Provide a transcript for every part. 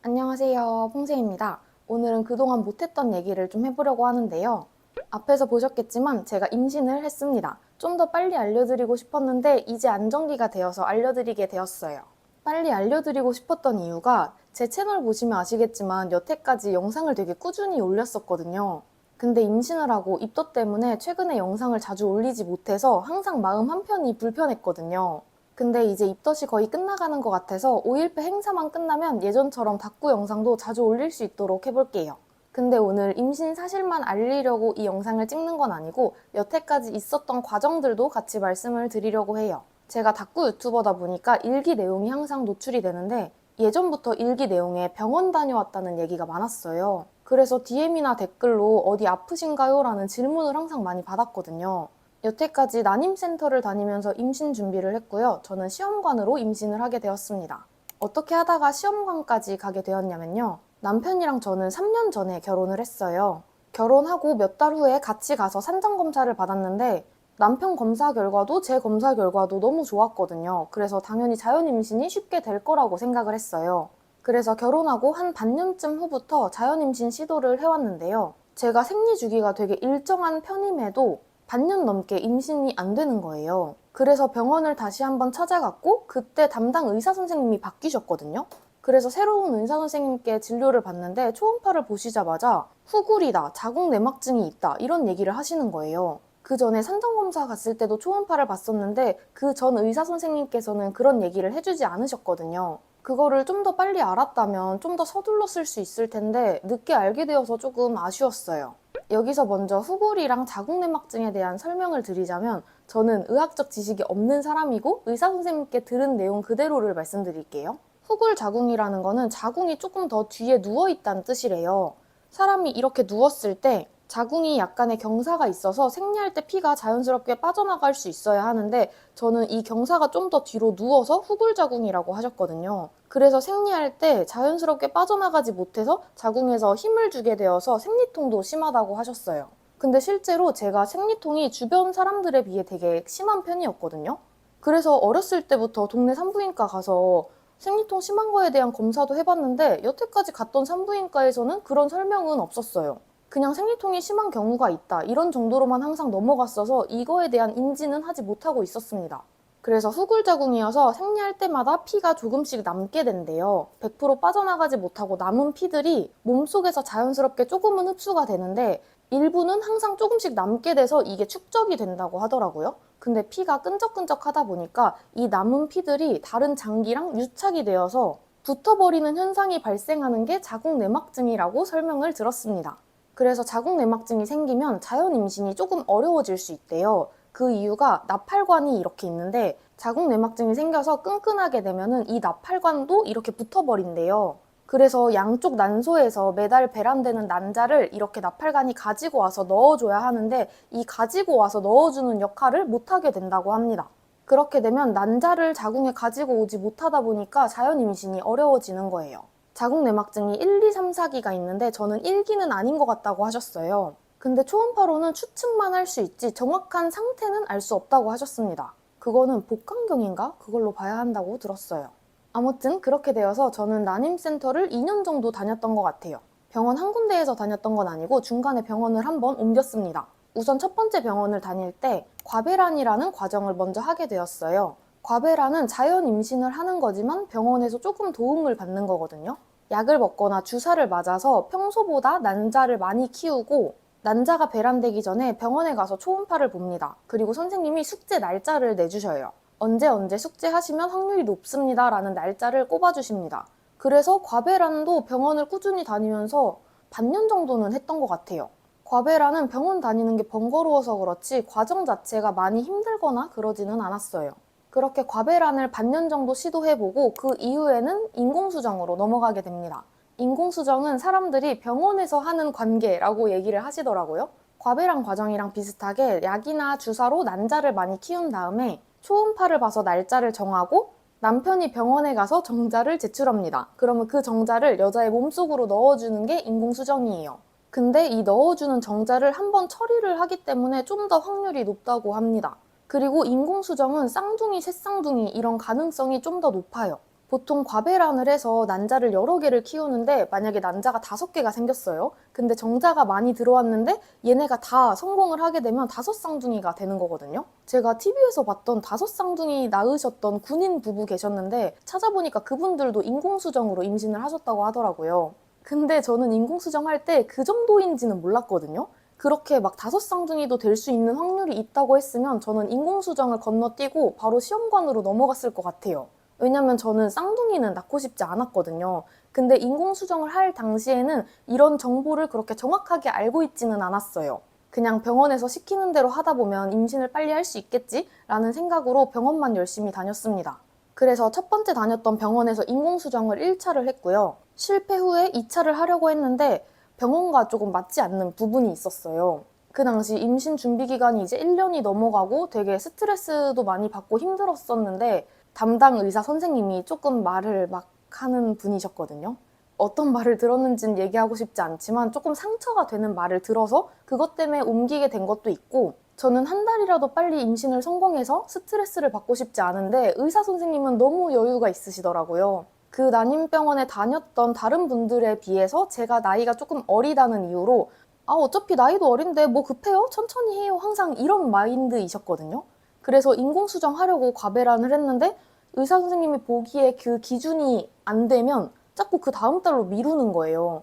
안녕하세요, 퐁세입니다. 오늘은 그동안 못했던 얘기를 좀 해보려고 하는데요. 앞에서 보셨겠지만 제가 임신을 했습니다. 좀 더 빨리 알려드리고 싶었는데 이제 안정기가 되어서 알려드리게 되었어요. 빨리 알려드리고 싶었던 이유가 제 채널 보시면 아시겠지만 여태까지 영상을 되게 꾸준히 올렸었거든요. 근데 임신을 하고 입덧 때문에 최근에 영상을 자주 올리지 못해서 항상 마음 한편이 불편했거든요. 근데 이제 입덧이 거의 끝나가는 것 같아서 5일패 행사만 끝나면 예전처럼 다꾸 영상도 자주 올릴 수 있도록 해볼게요. 근데 오늘 임신 사실만 알리려고 이 영상을 찍는 건 아니고 여태까지 있었던 과정들도 같이 말씀을 드리려고 해요. 제가 다꾸 유튜버다 보니까 일기 내용이 항상 노출이 되는데 예전부터 일기 내용에 병원 다녀왔다는 얘기가 많았어요. 그래서 DM이나 댓글로 어디 아프신가요? 라는 질문을 항상 많이 받았거든요. 여태까지 난임센터를 다니면서 임신 준비를 했고요. 저는 시험관으로 임신을 하게 되었습니다. 어떻게 하다가 시험관까지 가게 되었냐면요. 남편이랑 저는 3년 전에 결혼을 했어요. 결혼하고 몇 달 후에 같이 가서 산전검사를 받았는데 남편 검사 결과도 제 검사 결과도 너무 좋았거든요. 그래서 당연히 자연임신이 쉽게 될 거라고 생각을 했어요. 그래서 결혼하고 한 반년쯤 후부터 자연임신 시도를 해왔는데요. 제가 생리 주기가 되게 일정한 편임에도 반년 넘게 임신이 안 되는 거예요. 그래서 병원을 다시 한번 찾아갔고 그때 담당 의사 선생님이 바뀌셨거든요. 그래서 새로운 의사 선생님께 진료를 받는데 초음파를 보시자마자 후굴이다, 자궁 내막증이 있다 이런 얘기를 하시는 거예요. 그 전에 산전검사 갔을 때도 초음파를 봤었는데 그 전 의사 선생님께서는 그런 얘기를 해주지 않으셨거든요. 그거를 좀 더 빨리 알았다면 좀 더 서둘렀을 수 있을 텐데 늦게 알게 되어서 조금 아쉬웠어요. 여기서 먼저 후골이랑 자궁내막증에 대한 설명을 드리자면 저는 의학적 지식이 없는 사람이고 의사 선생님께 들은 내용 그대로를 말씀드릴게요. 후골 자궁이라는 거는 자궁이 조금 더 뒤에 누워있다는 뜻이래요. 사람이 이렇게 누웠을 때 자궁이 약간의 경사가 있어서 생리할 때 피가 자연스럽게 빠져나갈 수 있어야 하는데 저는 이 경사가 좀 더 뒤로 누워서 후굴자궁이라고 하셨거든요. 그래서 생리할 때 자연스럽게 빠져나가지 못해서 자궁에서 힘을 주게 되어서 생리통도 심하다고 하셨어요. 근데 실제로 제가 생리통이 주변 사람들에 비해 되게 심한 편이었거든요. 그래서 어렸을 때부터 동네 산부인과 가서 생리통 심한 거에 대한 검사도 해봤는데 여태까지 갔던 산부인과에서는 그런 설명은 없었어요. 그냥 생리통이 심한 경우가 있다 이런 정도로만 항상 넘어갔어서 이거에 대한 인지는 하지 못하고 있었습니다. 그래서 후굴자궁이어서 생리할 때마다 피가 조금씩 남게 된대요. 100% 빠져나가지 못하고 남은 피들이 몸속에서 자연스럽게 조금은 흡수가 되는데 일부는 항상 조금씩 남게 돼서 이게 축적이 된다고 하더라고요. 근데 피가 끈적끈적하다 보니까 이 남은 피들이 다른 장기랑 유착이 되어서 붙어버리는 현상이 발생하는 게 자궁내막증이라고 설명을 들었습니다. 그래서 자궁내막증이 생기면 자연임신이 조금 어려워질 수 있대요. 그 이유가 나팔관이 이렇게 있는데 자궁내막증이 생겨서 끈끈하게 되면은 이 나팔관도 이렇게 붙어버린대요. 그래서 양쪽 난소에서 매달 배란되는 난자를 이렇게 나팔관이 가지고 와서 넣어줘야 하는데 이 가지고 와서 넣어주는 역할을 못하게 된다고 합니다. 그렇게 되면 난자를 자궁에 가지고 오지 못하다 보니까 자연임신이 어려워지는 거예요. 자궁내막증이 1, 2, 3, 4기가 있는데 저는 1기는 아닌 것 같다고 하셨어요. 근데 초음파로는 추측만 할 수 있지 정확한 상태는 알 수 없다고 하셨습니다. 그거는 복강경인가? 그걸로 봐야 한다고 들었어요. 아무튼 그렇게 되어서 저는 난임센터를 2년 정도 다녔던 것 같아요. 병원 한 군데에서 다녔던 건 아니고 중간에 병원을 한번 옮겼습니다. 우선 첫 번째 병원을 다닐 때 과배란이라는 과정을 먼저 하게 되었어요. 과배란은 자연 임신을 하는 거지만 병원에서 조금 도움을 받는 거거든요. 약을 먹거나 주사를 맞아서 평소보다 난자를 많이 키우고 난자가 배란되기 전에 병원에 가서 초음파를 봅니다. 그리고 선생님이 숙제 날짜를 내주셔요. 언제 숙제하시면 확률이 높습니다 라는 날짜를 꼽아주십니다. 그래서 과배란도 병원을 꾸준히 다니면서 반년 정도는 했던 것 같아요. 과배란은 병원 다니는 게 번거로워서 그렇지 과정 자체가 많이 힘들거나 그러지는 않았어요. 그렇게 과배란을 반년 정도 시도해보고 그 이후에는 인공수정으로 넘어가게 됩니다. 인공수정은 사람들이 병원에서 하는 관계라고 얘기를 하시더라고요. 과배랑 과정이랑 비슷하게 약이나 주사로 난자를 많이 키운 다음에 초음파를 봐서 날짜를 정하고 남편이 병원에 가서 정자를 제출합니다. 그러면 그 정자를 여자의 몸속으로 넣어주는 게 인공수정이에요. 근데 이 넣어주는 정자를 한번 처리를 하기 때문에 좀 더 확률이 높다고 합니다. 그리고 인공수정은 쌍둥이, 셋쌍둥이 이런 가능성이 좀 더 높아요. 보통 과배란을 해서 난자를 여러 개를 키우는데 만약에 난자가 5개가 생겼어요. 근데 정자가 많이 들어왔는데 얘네가 다 성공을 하게 되면 5쌍둥이가 되는 거거든요. 제가 TV에서 봤던 5쌍둥이 낳으셨던 군인 부부 계셨는데 찾아보니까 그분들도 인공수정으로 임신을 하셨다고 하더라고요. 근데 저는 인공수정 할 때 그 정도인지는 몰랐거든요. 그렇게 막 5쌍둥이도 될 수 있는 확률이 있다고 했으면 저는 인공수정을 건너뛰고 바로 시험관으로 넘어갔을 것 같아요. 왜냐면 저는 쌍둥이는 낳고 싶지 않았거든요. 근데 인공수정을 할 당시에는 이런 정보를 그렇게 정확하게 알고 있지는 않았어요. 그냥 병원에서 시키는 대로 하다 보면 임신을 빨리 할 수 있겠지라는 생각으로 병원만 열심히 다녔습니다. 그래서 첫 번째 다녔던 병원에서 인공수정을 1차를 했고요. 실패 후에 2차를 하려고 했는데 병원과 조금 맞지 않는 부분이 있었어요. 그 당시 임신 준비 기간이 이제 1년이 넘어가고 되게 스트레스도 많이 받고 힘들었었는데 담당 의사 선생님이 조금 말을 막 하는 분이셨거든요. 어떤 말을 들었는지는 얘기하고 싶지 않지만 조금 상처가 되는 말을 들어서 그것 때문에 옮기게 된 것도 있고 저는 한 달이라도 빨리 임신을 성공해서 스트레스를 받고 싶지 않은데 의사 선생님은 너무 여유가 있으시더라고요. 그 난임병원에 다녔던 다른 분들에 비해서 제가 나이가 조금 어리다는 이유로 어차피 나이도 어린데 뭐 급해요? 천천히 해요. 항상 이런 마인드이셨거든요. 그래서 인공수정 하려고 과배란을 했는데 의사 선생님이 보기에 그 기준이 안 되면 자꾸 그 다음 달로 미루는 거예요.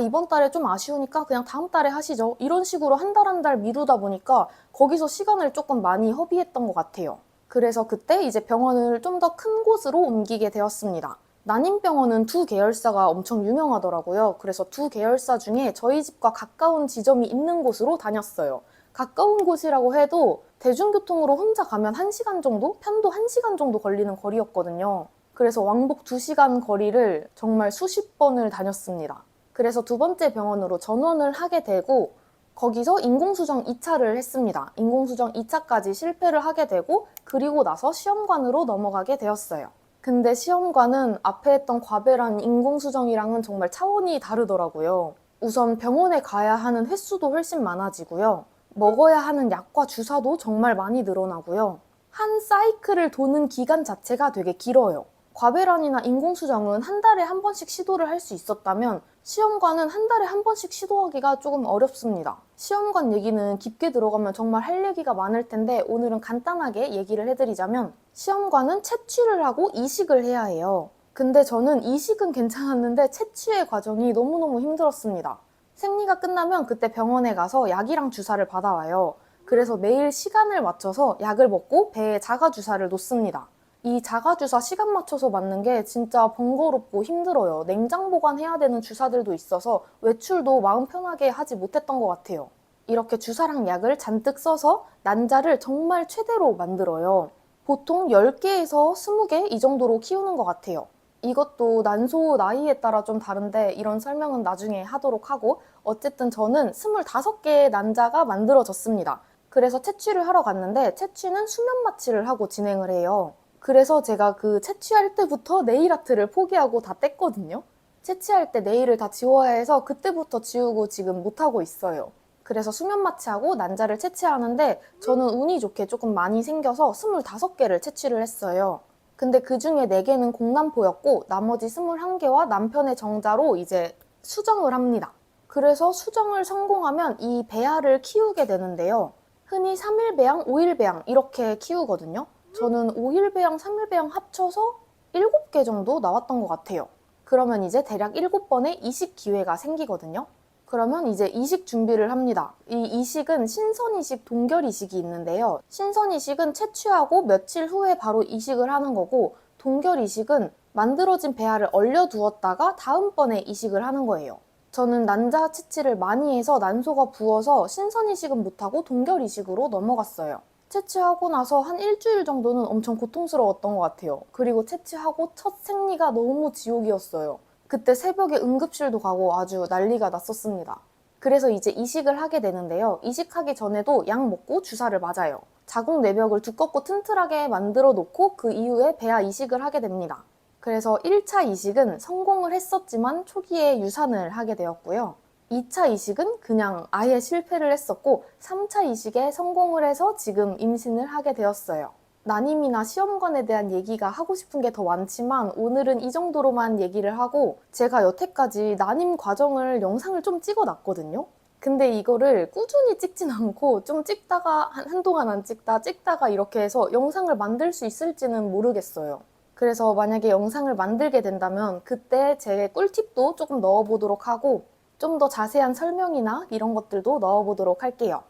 이번 달에 좀 아쉬우니까 그냥 다음 달에 하시죠. 이런 식으로 한 달 한 달 미루다 보니까 거기서 시간을 조금 많이 허비했던 것 같아요. 그래서 그때 이제 병원을 좀 더 큰 곳으로 옮기게 되었습니다. 난임병원은 두 계열사가 엄청 유명하더라고요. 그래서 두 계열사 중에 저희 집과 가까운 지점이 있는 곳으로 다녔어요. 가까운 곳이라고 해도 대중교통으로 혼자 가면 1시간 정도? 편도 1시간 정도 걸리는 거리였거든요. 그래서 왕복 2시간 거리를 정말 수십 번을 다녔습니다. 그래서 두 번째 병원으로 전원을 하게 되고 거기서 인공수정 2차를 했습니다. 인공수정 2차까지 실패를 하게 되고 그리고 나서 시험관으로 넘어가게 되었어요. 근데 시험관은 앞에 했던 과배란 인공수정이랑은 정말 차원이 다르더라고요. 우선 병원에 가야 하는 횟수도 훨씬 많아지고요. 먹어야 하는 약과 주사도 정말 많이 늘어나고요. 한 사이클을 도는 기간 자체가 되게 길어요. 과배란이나 인공수정은 한 달에 한 번씩 시도를 할 수 있었다면 시험관은 한 달에 한 번씩 시도하기가 조금 어렵습니다. 시험관 얘기는 깊게 들어가면 정말 할 얘기가 많을 텐데 오늘은 간단하게 얘기를 해드리자면 시험관은 채취를 하고 이식을 해야 해요. 근데 저는 이식은 괜찮았는데 채취의 과정이 너무너무 힘들었습니다. 생리가 끝나면 그때 병원에 가서 약이랑 주사를 받아와요. 그래서 매일 시간을 맞춰서 약을 먹고 배에 자가주사를 놓습니다. 이 자가주사 시간 맞춰서 맞는 게 진짜 번거롭고 힘들어요. 냉장 보관해야 되는 주사들도 있어서 외출도 마음 편하게 하지 못했던 것 같아요. 이렇게 주사랑 약을 잔뜩 써서 난자를 정말 최대로 만들어요. 보통 10개에서 20개 이 정도로 키우는 것 같아요. 이것도 난소 나이에 따라 좀 다른데 이런 설명은 나중에 하도록 하고 어쨌든 저는 25개의 난자가 만들어졌습니다. 그래서 채취를 하러 갔는데 채취는 수면 마취를 하고 진행을 해요. 그래서 제가 그 채취할 때부터 네일 아트를 포기하고 다 뗐거든요. 채취할 때 네일을 다 지워야 해서 그때부터 지우고 지금 못하고 있어요. 그래서 수면 마취하고 난자를 채취하는데 저는 운이 좋게 조금 많이 생겨서 25개를 채취를 했어요. 근데 그 중에 4개는 공남포였고 나머지 21개와 남편의 정자로 이제 수정을 합니다. 그래서 수정을 성공하면 이 배아를 키우게 되는데요. 흔히 3일 배양, 5일 배양 이렇게 키우거든요. 저는 5일 배양, 3일 배양 합쳐서 7개 정도 나왔던 것 같아요. 그러면 이제 대략 7번의 이식 기회가 생기거든요. 그러면 이제 이식 준비를 합니다. 이 이식은 신선이식, 동결이식이 있는데요. 신선이식은 채취하고 며칠 후에 바로 이식을 하는 거고 동결이식은 만들어진 배아를 얼려두었다가 다음번에 이식을 하는 거예요. 저는 난자 채취를 많이 해서 난소가 부어서 신선이식은 못하고 동결이식으로 넘어갔어요. 채취하고 나서 한 일주일 정도는 엄청 고통스러웠던 것 같아요. 그리고 채취하고 첫 생리가 너무 지옥이었어요. 그때 새벽에 응급실도 가고 아주 난리가 났었습니다. 그래서 이제 이식을 하게 되는데요. 이식하기 전에도 약 먹고 주사를 맞아요. 자궁 내벽을 두껍고 튼튼하게 만들어 놓고 그 이후에 배아 이식을 하게 됩니다. 그래서 1차 이식은 성공을 했었지만 초기에 유산을 하게 되었고요. 2차 이식은 그냥 아예 실패를 했었고 3차 이식에 성공을 해서 지금 임신을 하게 되었어요. 난임이나 시험관에 대한 얘기가 하고 싶은 게 더 많지만 오늘은 이 정도로만 얘기를 하고, 제가 여태까지 난임 과정을 영상을 좀 찍어놨거든요. 근데 이거를 꾸준히 찍진 않고 좀 찍다가 한동안 안 찍다가 이렇게 해서 영상을 만들 수 있을지는 모르겠어요. 그래서 만약에 영상을 만들게 된다면 그때 제 꿀팁도 조금 넣어보도록 하고 좀 더 자세한 설명이나 이런 것들도 넣어보도록 할게요.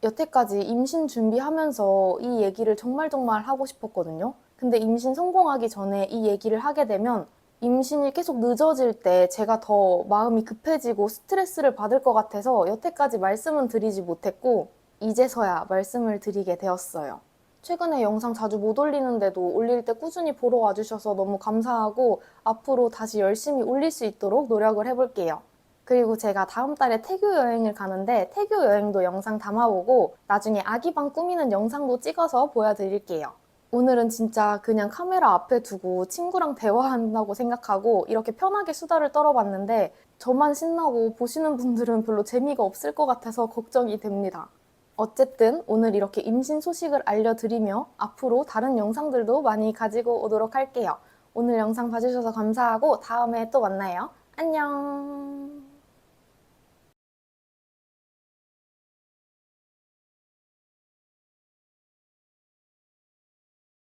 여태까지 임신 준비하면서 이 얘기를 정말 하고 싶었거든요. 근데 임신 성공하기 전에 이 얘기를 하게 되면 임신이 계속 늦어질 때 제가 더 마음이 급해지고 스트레스를 받을 것 같아서 여태까지 말씀은 드리지 못했고 이제서야 말씀을 드리게 되었어요. 최근에 영상 자주 못 올리는데도 올릴 때 꾸준히 보러 와주셔서 너무 감사하고 앞으로 다시 열심히 올릴 수 있도록 노력을 해볼게요. 그리고 제가 다음 달에 태교 여행을 가는데 태교 여행도 영상 담아보고 나중에 아기방 꾸미는 영상도 찍어서 보여드릴게요. 오늘은 진짜 그냥 카메라 앞에 두고 친구랑 대화한다고 생각하고 이렇게 편하게 수다를 떨어봤는데 저만 신나고 보시는 분들은 별로 재미가 없을 것 같아서 걱정이 됩니다. 어쨌든 오늘 이렇게 임신 소식을 알려드리며 앞으로 다른 영상들도 많이 가지고 오도록 할게요. 오늘 영상 봐주셔서 감사하고 다음에 또 만나요. 안녕!